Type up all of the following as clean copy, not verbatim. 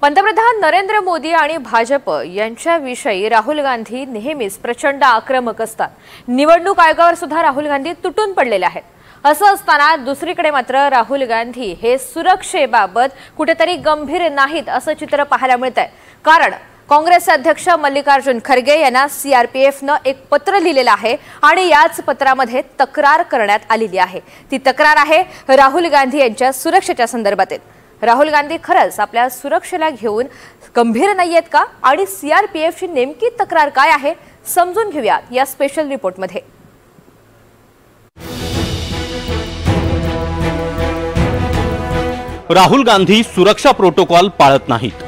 पंतप्रधान नरेंद्र मोदी आणि भाजप यांच्याविषयी राहुल गांधी नेहमीच प्रचंड आक्रमक असतात। निवडणूक आयोगावर सुद्धा राहुल गांधी तुटून पडलेले आहेत। असं असताना दुसरीकडे मात्र राहुल गांधी हे सुरक्षेबाबत कुठेतरी गंभीर नाहीत असं चित्र पाहायला मिळतंय। कारण काँग्रेसचे अध्यक्ष मल्लिकार्जुन खरगे यांना सीआरपीएफने एक पत्र लिहिलेलं आहे आणि याच पत्रामध्ये तक्रार करण्यात आलेली आहे। ती तक्रार आहे राहुल गांधी यांच्या सुरक्षेच्या संदर्भातील। राहुल गांधी खरंच आपल्या सुरक्षेला घेऊन गंभीर नाहीयेत का आणि सीआरपीएफची नेमकी तक्रार काय आहे समजून घेऊया या स्पेशल रिपोर्टमध्ये। राहुल गांधी सुरक्षा प्रोटोकॉल पाळत नाहीत।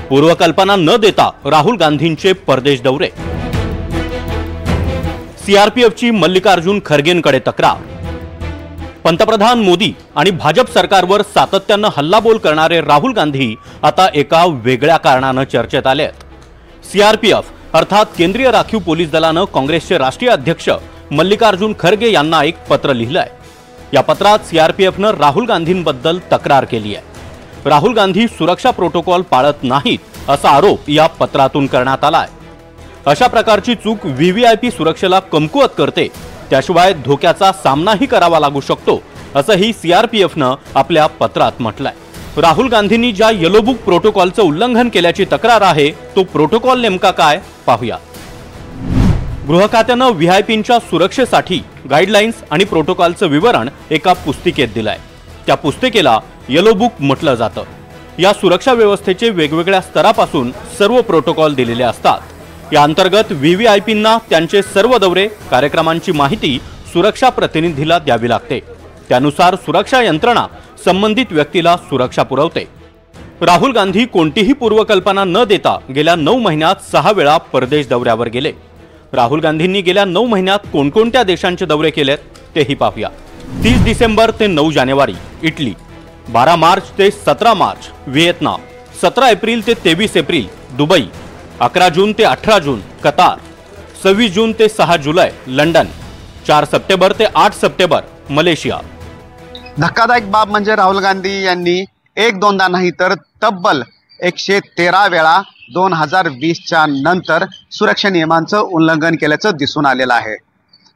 पूर्वकल्पना न देता राहुल गांधींचे परदेश दौरे। सीआरपीएफची मल्लिकार्जुन खरगेंकडे तक्रार। पंतप्रधान मोदी आणि भाजप सरकारवर सातत्याने हल्लाबोल करणारे राहुल गांधी आता एका वेगळ्या कारणाने चर्चेत आले आहेत। सीआरपीएफ अर्थात केंद्रीय राखीव पोलीस दलाने काँग्रेसचे राष्ट्रीय अध्यक्ष मल्लिकार्जुन खरगे यांना एक पत्र लिहिलंय। या पत्रात सीआरपीएफने राहुल गांधींबद्दल तक्रार केली आहे। राहुल गांधी सुरक्षा प्रोटोकॉल पाळत नाहीत असा आरोप या पत्रातून करण्यात आलाय। अशा प्रकारची चूक व्हीव्हीआयपी सुरक्षेला कमकुवत करते, त्याशिवाय धोक्याचा सामनाही करावा लागू शकतो असंही सीआरपीएफने आपल्या पत्रात म्हटलंय। राहुल गांधींनी ज्या येलो बुक प्रोटोकॉलचं उल्लंघन केल्याची तक्रार आहे तो प्रोटोकॉल नेमका काय पाहूया। गृह खात्याने व्हीआयपींच्या सुरक्षेसाठी गाईडलाईन्स आणि प्रोटोकॉलचं विवरण एका पुस्तिकेत दिलंय। त्या पुस्तिकेला येलो बुक म्हटलं जातं। या सुरक्षा व्यवस्थेचे वेगवेगळ्या स्तरापासून सर्व प्रोटोकॉल दिलेले असतात। या अंतर्गत व्हीव्हीआयपींना त्यांचे सर्व दौरे कार्यक्रमांची माहिती सुरक्षा प्रतिनिधीला द्यावी लागते। त्यानुसार सुरक्षा यंत्रणा संबंधित व्यक्तीला सुरक्षा पुरवते। राहुल गांधी कोणतीही पूर्वकल्पना न देता गेल्या 9 महिन्यात 6 वेळा परदेश दौऱ्यावर गेले। राहुल गांधींनी गेल्या 9 महिन्यात कोणकोणत्या देशांचे दौरे केलेत तेही पाहूया। 30 डिसेंबर ते 9 जानेवारी इटली, 12 मार्च ते 17 मार्च व्हिएतनाम, 17 एप्रिल ते 23 एप्रिल दुबई, 11 जून ते 18 जून कतार, 26 जून ते 6 जुलै लंडन, 4 सप्टेंबर ते 8 सप्टेंबर मलेशिया। धक्कादायक बाब म्हणजे राहुल गांधी यांनी एक दोनदा नाही तर तब्बल 113 वेळा 2020च्या नंतर सुरक्षा नियमांचं उल्लंघन केल्याचं दिसून आलेलं आहे।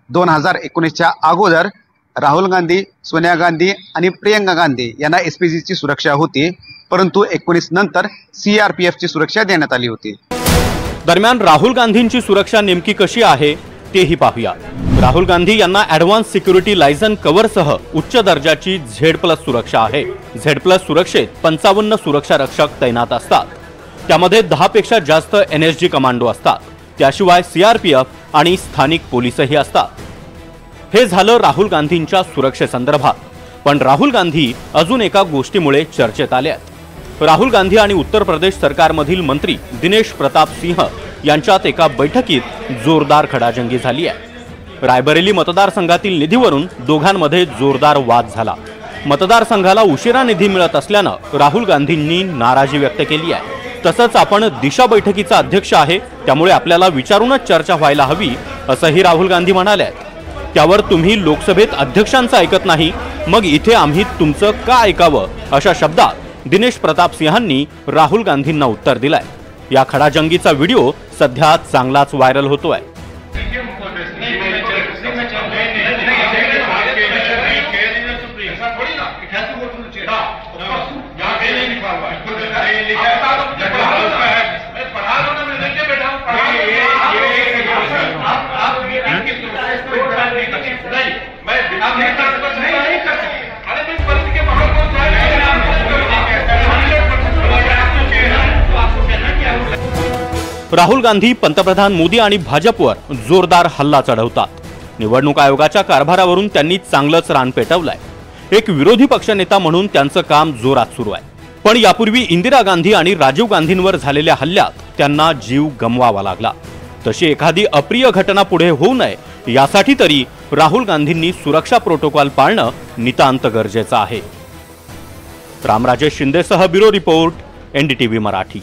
2019च्या अगोदर राहुल गांधी, सोनिया गांधी आणि प्रियंका गांधी यांना एसपीजीची सुरक्षा होती, परंतु 19 नंतर सीआरपीएफची सुरक्षा देण्यात आली होती। दरम्यान राहुल गांधींची सुरक्षा नेमकी कशी आहे तेही पाहूया। राहुल गांधी यांना ॲडव्हान्स सिक्युरिटी लायसन कव्हरसह उच्च दर्जाची Z+ सुरक्षा आहे। Z+ सुरक्षेत 55 सुरक्षा रक्षक तैनात असतात। त्यामध्ये 10 पेक्षा जास्त NSG कमांडो असतात। त्याशिवाय सीआरपीएफ आणि स्थानिक पोलीसही असतात। हे झालं राहुल गांधींच्या सुरक्षेसंदर्भात। पण राहुल गांधी अजून एका गोष्टीमुळे चर्चेत आले आहेत। राहुल गांधी आणि उत्तर प्रदेश सरकारमधील मंत्री दिनेश प्रताप सिंह यांच्यात एका बैठकीत जोरदार खडाजंगी झाली आहे। रायबरेली मतदारसंघातील निधीवरून दोघांमध्ये जोरदार वाद झाला। मतदारसंघाला उशिरा निधी मिळत असल्यानं राहुल गांधींनी नाराजी व्यक्त केली आहे। तसंच आपण दिशा बैठकीचा अध्यक्ष आहे, त्यामुळे आपल्याला विचारूनच चर्चा व्हायला हवी असंही राहुल गांधी म्हणाले आहेत। त्यावर तुम्ही लोकसभेत अध्यक्षांचं ऐकत नाही, मग इथे आम्ही तुमचं का ऐकावं अशा शब्दात दिनेश प्रताप सिंहांनी राहुल गांधींना उत्तर दिलंय। या खडाजंगीचा व्हिडिओ सध्या चांगलाच व्हायरल होतोय। राहुल गांधी पंतप्रधान मोदी आणि भाजपवर जोरदार हल्ला चढवतात। निवडणूक आयोगाच्या कारभारावरून त्यांनी चांगलंच रान पेटवलंय। एक विरोधी पक्षनेता म्हणून त्यांचं काम जोरात सुरू आहे। पण यापूर्वी इंदिरा गांधी आणि राजीव गांधींवर झालेल्या हल्ल्यात त्यांना जीव गमवावा लागला। तशी एखादी अप्रिय घटना पुढे होऊ नये यासाठी तरी राहुल गांधींनी सुरक्षा प्रोटोकॉल पाळणं नितांत गरजेचं आहे। रामराजेश शिंदेसह ब्युरो रिपोर्ट NDTV मराठी।